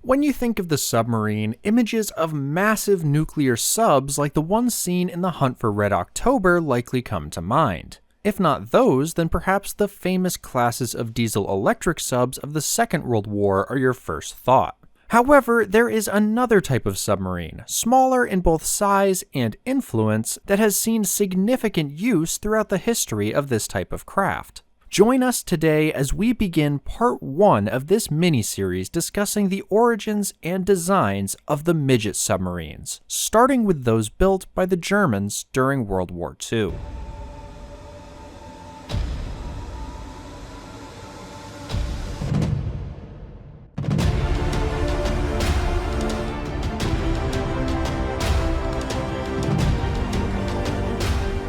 When you think of the submarine, images of massive nuclear subs like the ones seen in The Hunt for Red October likely come to mind. If not those, then perhaps the famous classes of diesel-electric subs of the Second World War are your first thought. However, there is another type of submarine, smaller in both size and influence, that has seen significant use throughout the history of this type of craft. Join us today as we begin part 1 of this mini-series discussing the origins and designs of the midget submarines, starting with those built by the Germans during World War II.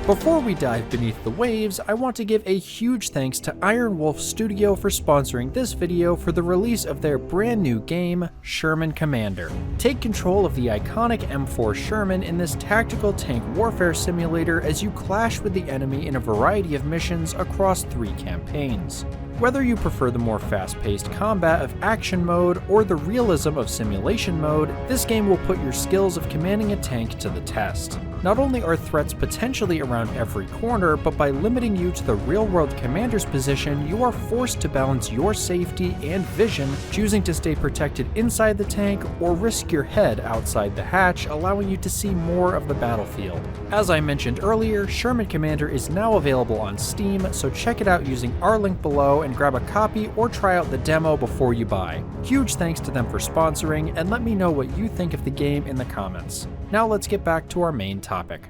Before we dive beneath the waves, I want to give a huge thanks to Iron Wolf Studio for sponsoring this video for the release of their brand new game, Sherman Commander. Take control of the iconic M4 Sherman in this tactical tank warfare simulator as you clash with the enemy in a variety of missions across 3 campaigns. Whether you prefer the more fast-paced combat of action mode or the realism of simulation mode, this game will put your skills of commanding a tank to the test. Not only are threats potentially around every corner, but by limiting you to the real-world commander's position, you are forced to balance your safety and vision, choosing to stay protected inside the tank or risk your head outside the hatch, allowing you to see more of the battlefield. As I mentioned earlier, Sherman Commander is now available on Steam, so check it out using our link below and grab a copy or try out the demo before you buy. Huge thanks to them for sponsoring, and let me know what you think of the game in the comments. Now let's get back to our main topic.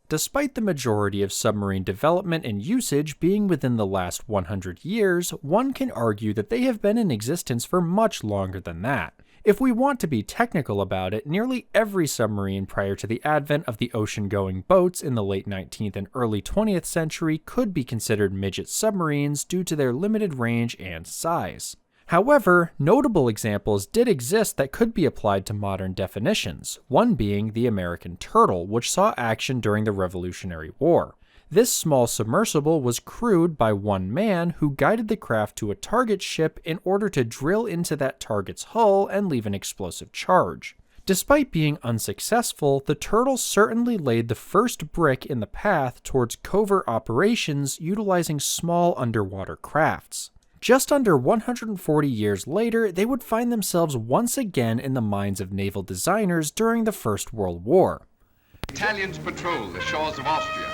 Despite the majority of submarine development and usage being within the last 100 years, one can argue that they have been in existence for much longer than that. If we want to be technical about it, nearly every submarine prior to the advent of the ocean-going boats in the late 19th and early 20th century could be considered midget submarines due to their limited range and size. However, notable examples did exist that could be applied to modern definitions, one being the American Turtle, which saw action during the Revolutionary War. This small submersible was crewed by one man who guided the craft to a target ship in order to drill into that target's hull and leave an explosive charge. Despite being unsuccessful, the Turtle certainly laid the first brick in the path towards covert operations utilizing small underwater crafts. Just under 140 years later, they would find themselves once again in the minds of naval designers during the First World War. Italians patrol the shores of Austria,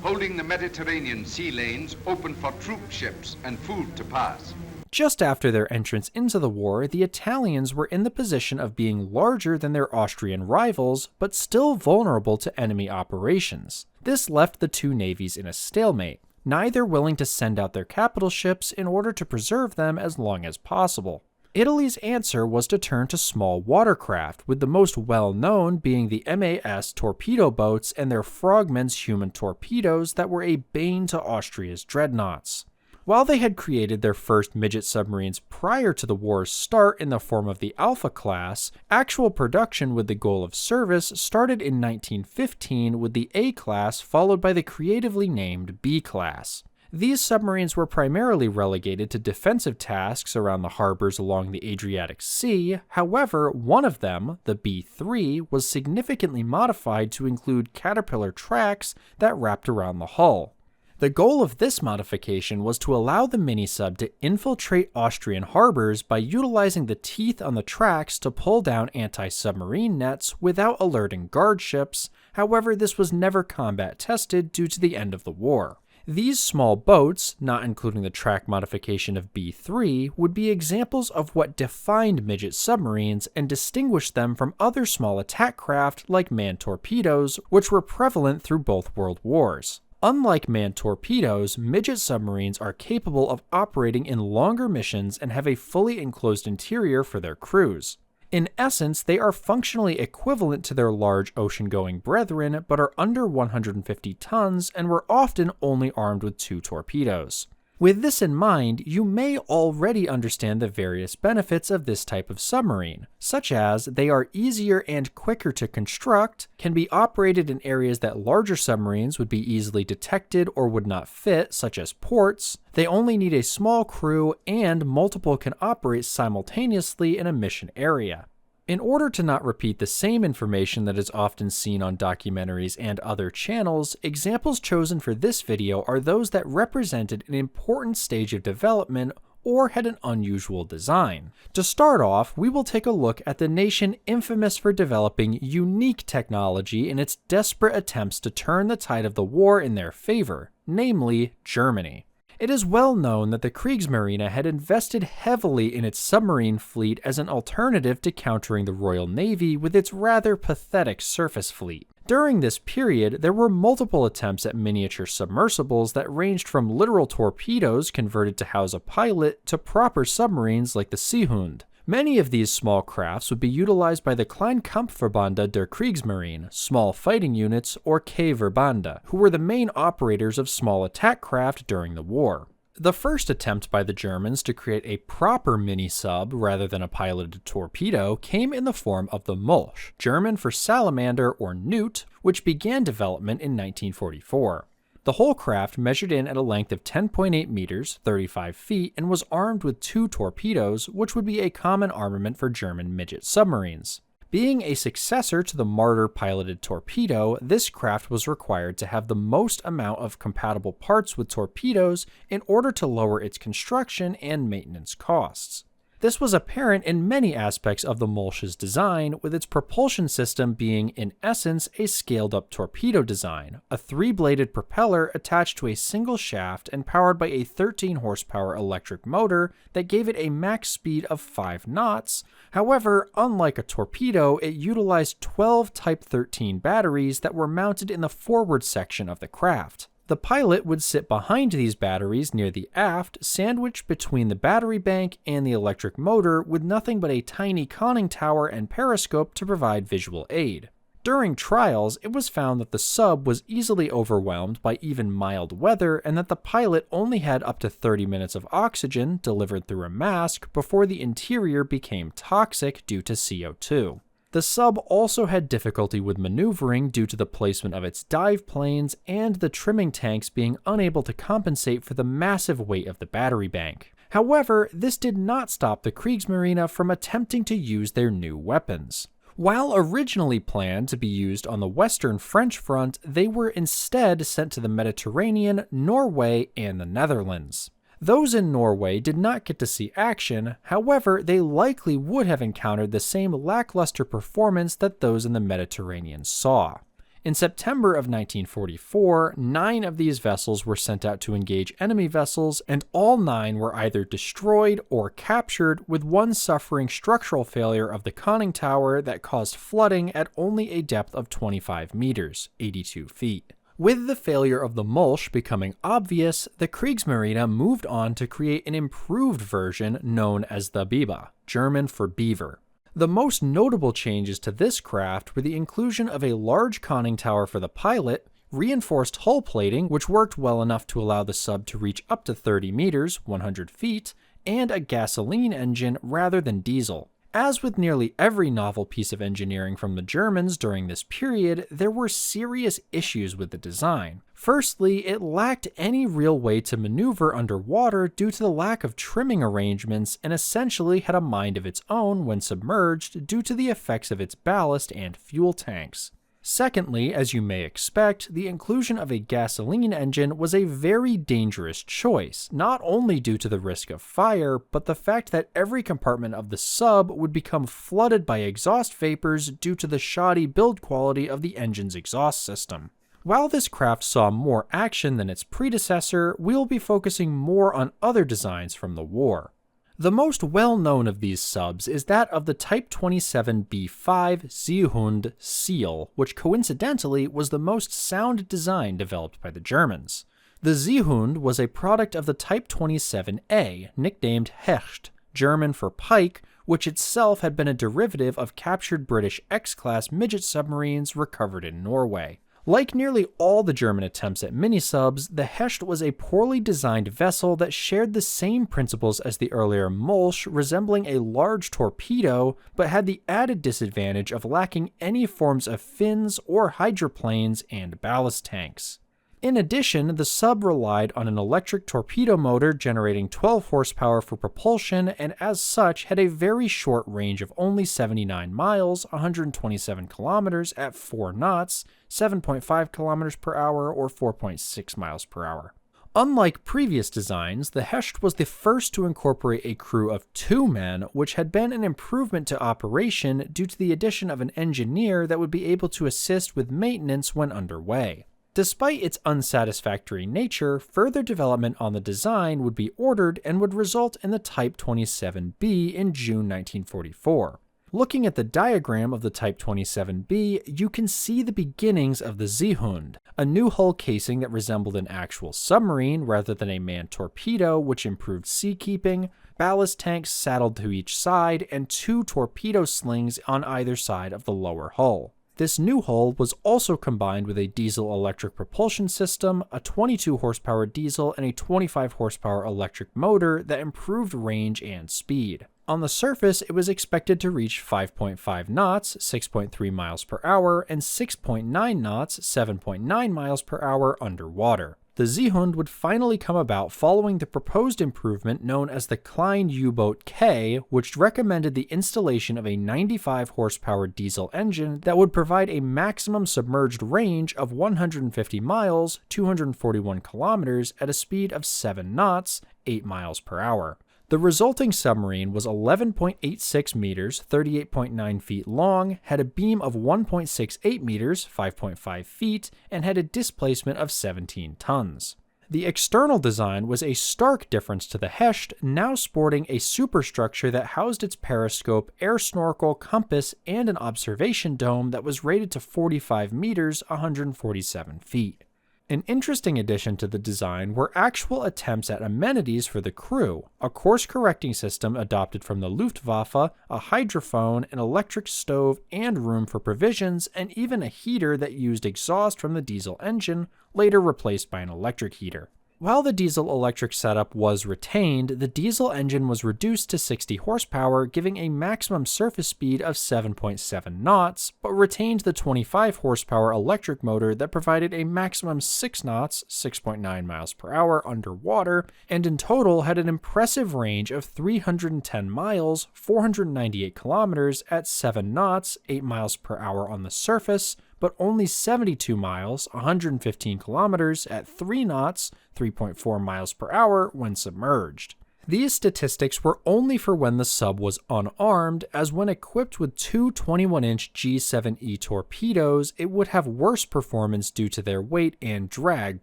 holding the Mediterranean sea lanes open for troop ships and food to pass. Just after their entrance into the war, the Italians were in the position of being larger than their Austrian rivals, but still vulnerable to enemy operations. This left the two navies in a stalemate, neither willing to send out their capital ships in order to preserve them as long as possible. Italy's answer was to turn to small watercraft, with the most well-known being the MAS torpedo boats and their Frogmen's human torpedoes that were a bane to Austria's dreadnoughts. While they had created their first midget submarines prior to the war's start in the form of the Alpha class, actual production with the goal of service started in 1915 with the A class, followed by the creatively named B class. These submarines were primarily relegated to defensive tasks around the harbors along the Adriatic Sea. However, one of them, the B3, was significantly modified to include caterpillar tracks that wrapped around the hull. The goal of this modification was to allow the mini-sub to infiltrate Austrian harbors by utilizing the teeth on the tracks to pull down anti-submarine nets without alerting guard ships. However, this was never combat tested due to the end of the war. These small boats, not including the track modification of B3, would be examples of what defined midget submarines and distinguished them from other small attack craft like manned torpedoes, which were prevalent through both world wars. Unlike manned torpedoes, midget submarines are capable of operating in longer missions and have a fully enclosed interior for their crews. In essence, they are functionally equivalent to their large ocean-going brethren, but are under 150 tons and were often only armed with 2 torpedoes. With this in mind, you may already understand the various benefits of this type of submarine, such as they are easier and quicker to construct, can be operated in areas that larger submarines would be easily detected or would not fit, such as ports, they only need a small crew, and multiple can operate simultaneously in a mission area. In order to not repeat the same information that is often seen on documentaries and other channels, examples chosen for this video are those that represented an important stage of development or had an unusual design. To start off, we will take a look at the nation infamous for developing unique technology in its desperate attempts to turn the tide of the war in their favor, namely Germany. It is well known that the Kriegsmarine had invested heavily in its submarine fleet as an alternative to countering the Royal Navy with its rather pathetic surface fleet. During this period, there were multiple attempts at miniature submersibles that ranged from literal torpedoes converted to house a pilot to proper submarines like the Seehund. Many of these small crafts would be utilized by the Kleinkampfmittel der Kriegsmarine, small fighting units, or K-Verbände, who were the main operators of small attack craft during the war. The first attempt by the Germans to create a proper mini-sub rather than a piloted torpedo came in the form of the Molsch, German for salamander or newt, which began development in 1944. The whole craft measured in at a length of 10.8 meters, 35 feet, and was armed with 2 torpedoes, which would be a common armament for German midget submarines. Being a successor to the Marder piloted torpedo, this craft was required to have the most amount of compatible parts with torpedoes in order to lower its construction and maintenance costs. This was apparent in many aspects of the Molsch's design, with its propulsion system being, in essence, a scaled-up torpedo design, a 3-bladed propeller attached to a single shaft and powered by a 13-horsepower electric motor that gave it a max speed of 5 knots. However, unlike a torpedo, it utilized 12 Type 13 batteries that were mounted in the forward section of the craft. The pilot would sit behind these batteries near the aft, sandwiched between the battery bank and the electric motor, with nothing but a tiny conning tower and periscope to provide visual aid. During trials, it was found that the sub was easily overwhelmed by even mild weather and that the pilot only had up to 30 minutes of oxygen delivered through a mask before the interior became toxic due to CO2. The sub also had difficulty with maneuvering due to the placement of its dive planes and the trimming tanks being unable to compensate for the massive weight of the battery bank. However, this did not stop the Kriegsmarine from attempting to use their new weapons. While originally planned to be used on the Western French front, they were instead sent to the Mediterranean, Norway, and the Netherlands. Those in Norway did not get to see action, however, they likely would have encountered the same lackluster performance that those in the Mediterranean saw. In September of 1944, 9 of these vessels were sent out to engage enemy vessels, and all 9 were either destroyed or captured, with one suffering structural failure of the conning tower that caused flooding at only a depth of 25 meters, 82 feet. With the failure of the Molsch becoming obvious, the Kriegsmarine moved on to create an improved version known as the Biber, German for beaver. The most notable changes to this craft were the inclusion of a large conning tower for the pilot, reinforced hull plating, which worked well enough to allow the sub to reach up to 30 meters, 100 feet, and a gasoline engine rather than diesel. As with nearly every novel piece of engineering from the Germans during this period, there were serious issues with the design. Firstly, it lacked any real way to maneuver underwater due to the lack of trimming arrangements and essentially had a mind of its own when submerged due to the effects of its ballast and fuel tanks. Secondly, as you may expect, the inclusion of a gasoline engine was a very dangerous choice, not only due to the risk of fire, but the fact that every compartment of the sub would become flooded by exhaust vapors due to the shoddy build quality of the engine's exhaust system. While this craft saw more action than its predecessor, we'll be focusing more on other designs from the war. The most well-known of these subs is that of the Type 27 B5 Seehund Seal, which coincidentally was the most sound design developed by the Germans. The Seehund was a product of the Type 27A, nicknamed Hecht, German for pike, which itself had been a derivative of captured British X-class midget submarines recovered in Norway. Like nearly all the German attempts at mini-subs, the Hecht was a poorly designed vessel that shared the same principles as the earlier Molsch, resembling a large torpedo, but had the added disadvantage of lacking any forms of fins or hydroplanes and ballast tanks. In addition, the sub relied on an electric torpedo motor generating 12 horsepower for propulsion, and as such had a very short range of only 79 miles, 127 kilometers at 4 knots, 7.5 kilometers per hour or 4.6 miles per hour. Unlike previous designs, the Hecht was the first to incorporate a crew of 2 men, which had been an improvement to operation due to the addition of an engineer that would be able to assist with maintenance when underway. Despite its unsatisfactory nature, further development on the design would be ordered and would result in the Type 27B in June 1944. Looking at the diagram of the Type 27B, you can see the beginnings of the Seehund, a new hull casing that resembled an actual submarine rather than a manned torpedo, which improved seakeeping, ballast tanks saddled to each side, and 2 torpedo slings on either side of the lower hull. This new hull was also combined with a diesel-electric propulsion system, a 22 horsepower diesel, and a 25 horsepower electric motor that improved range and speed. On the surface, it was expected to reach 5.5 knots, 6.3 miles per hour, and 6.9 knots, 7.9 miles per hour underwater. The Seehund would finally come about following the proposed improvement known as the Klein U-Boat K, which recommended the installation of a 95 horsepower diesel engine that would provide a maximum submerged range of 150 miles, 241 kilometers at a speed of 7 knots, 8 miles per hour. The resulting submarine was 11.86 meters, 38.9 feet long, had a beam of 1.68 meters, 5.5 feet, and had a displacement of 17 tons. The external design was a stark difference to the Hecht, now sporting a superstructure that housed its periscope, air snorkel, compass, and an observation dome that was rated to 45 meters, 147 feet. An interesting addition to the design were actual attempts at amenities for the crew, a course-correcting system adopted from the Luftwaffe, a hydrophone, an electric stove, and room for provisions, and even a heater that used exhaust from the diesel engine, later replaced by an electric heater. While the diesel-electric setup was retained, the diesel engine was reduced to 60 horsepower, giving a maximum surface speed of 7.7 knots, but retained the 25 horsepower electric motor that provided a maximum 6 knots, 6.9 miles per hour underwater, and in total had an impressive range of 310 miles, 498 kilometers at 7 knots, 8 miles per hour on the surface, but only 72 miles, 115 kilometers at 3 knots, 3.4 miles per hour when submerged. These statistics were only for when the sub was unarmed, as when equipped with 2 21-inch G7E torpedoes, it would have worse performance due to their weight and drag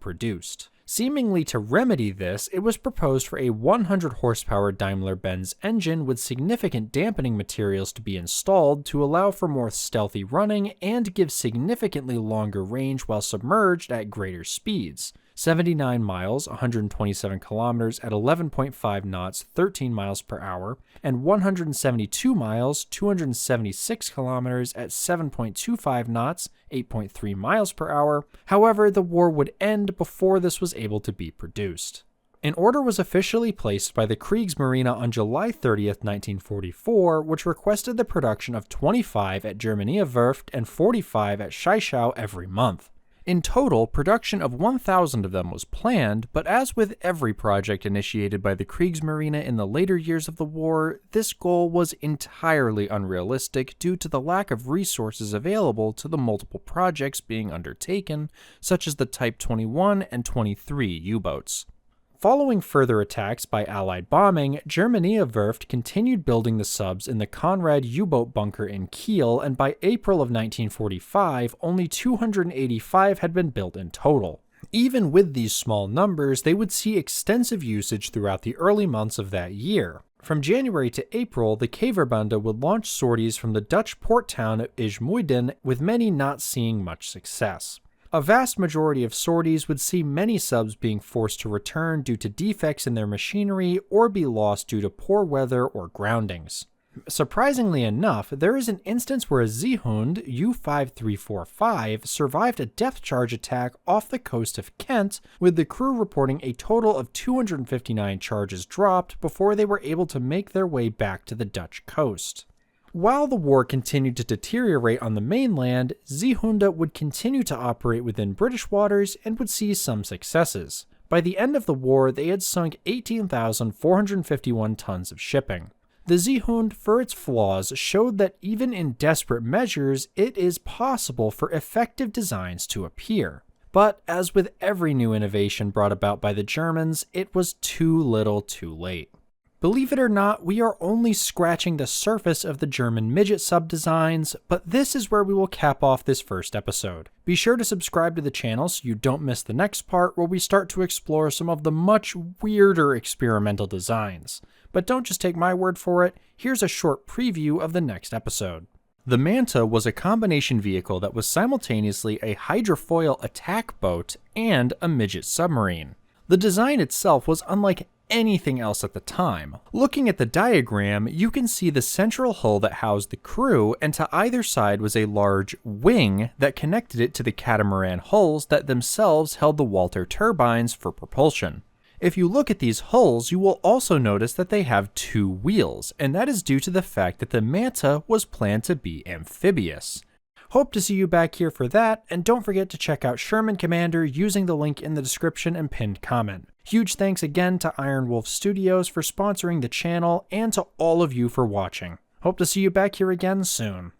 produced. Seemingly to remedy this, it was proposed for a 100 horsepower Daimler-Benz engine with significant dampening materials to be installed to allow for more stealthy running and give significantly longer range while submerged at greater speeds. 79 miles, 127 kilometers at 11.5 knots, 13 miles per hour, and 172 miles, 276 kilometers at 7.25 knots, 8.3 miles per hour. However, the war would end before this was able to be produced. An order was officially placed by the Kriegsmarine on July 30th, 1944, which requested the production of 25 at Germania Werft and 45 at Scheichau every month. In total, production of 1,000 of them was planned, but as with every project initiated by the Kriegsmarine in the later years of the war, this goal was entirely unrealistic due to the lack of resources available to the multiple projects being undertaken, such as the Type 21 and 23 U-boats. Following further attacks by Allied bombing, Germania Werft continued building the subs in the Conrad U-boat bunker in Kiel, and by April of 1945, only 285 had been built in total. Even with these small numbers, they would see extensive usage throughout the early months of that year. From January to April, the Kaverbande would launch sorties from the Dutch port town of IJmuiden, with many not seeing much success. A vast majority of sorties would see many subs being forced to return due to defects in their machinery or be lost due to poor weather or groundings. Surprisingly enough, there is an instance where a Seehund U-5345 survived a depth charge attack off the coast of Kent, with the crew reporting a total of 259 charges dropped before they were able to make their way back to the Dutch coast. While the war continued to deteriorate on the mainland, Seehunde would continue to operate within British waters and would see some successes. By the end of the war, they had sunk 18,451 tons of shipping. The Seehund, for its flaws, showed that even in desperate measures, it is possible for effective designs to appear. But as with every new innovation brought about by the Germans, it was too little too late. Believe it or not, we are only scratching the surface of the German midget sub designs, but this is where we will cap off this first episode. Be sure to subscribe to the channel so you don't miss the next part where we start to explore some of the much weirder experimental designs. But don't just take my word for it, here's a short preview of the next episode. The Manta was a combination vehicle that was simultaneously a hydrofoil attack boat and a midget submarine. The design itself was unlike anything else at the time. Looking at the diagram, you can see the central hull that housed the crew, and to either side was a large wing that connected it to the catamaran hulls that themselves held the Walter turbines for propulsion. If you look at these hulls, you will also notice that they have two wheels, and that is due to the fact that the Manta was planned to be amphibious. Hope to see you back here for that, and don't forget to check out Sherman Commander using the link in the description and pinned comment. Huge thanks again to Iron Wolf Studios for sponsoring the channel, and to all of you for watching. Hope to see you back here again soon.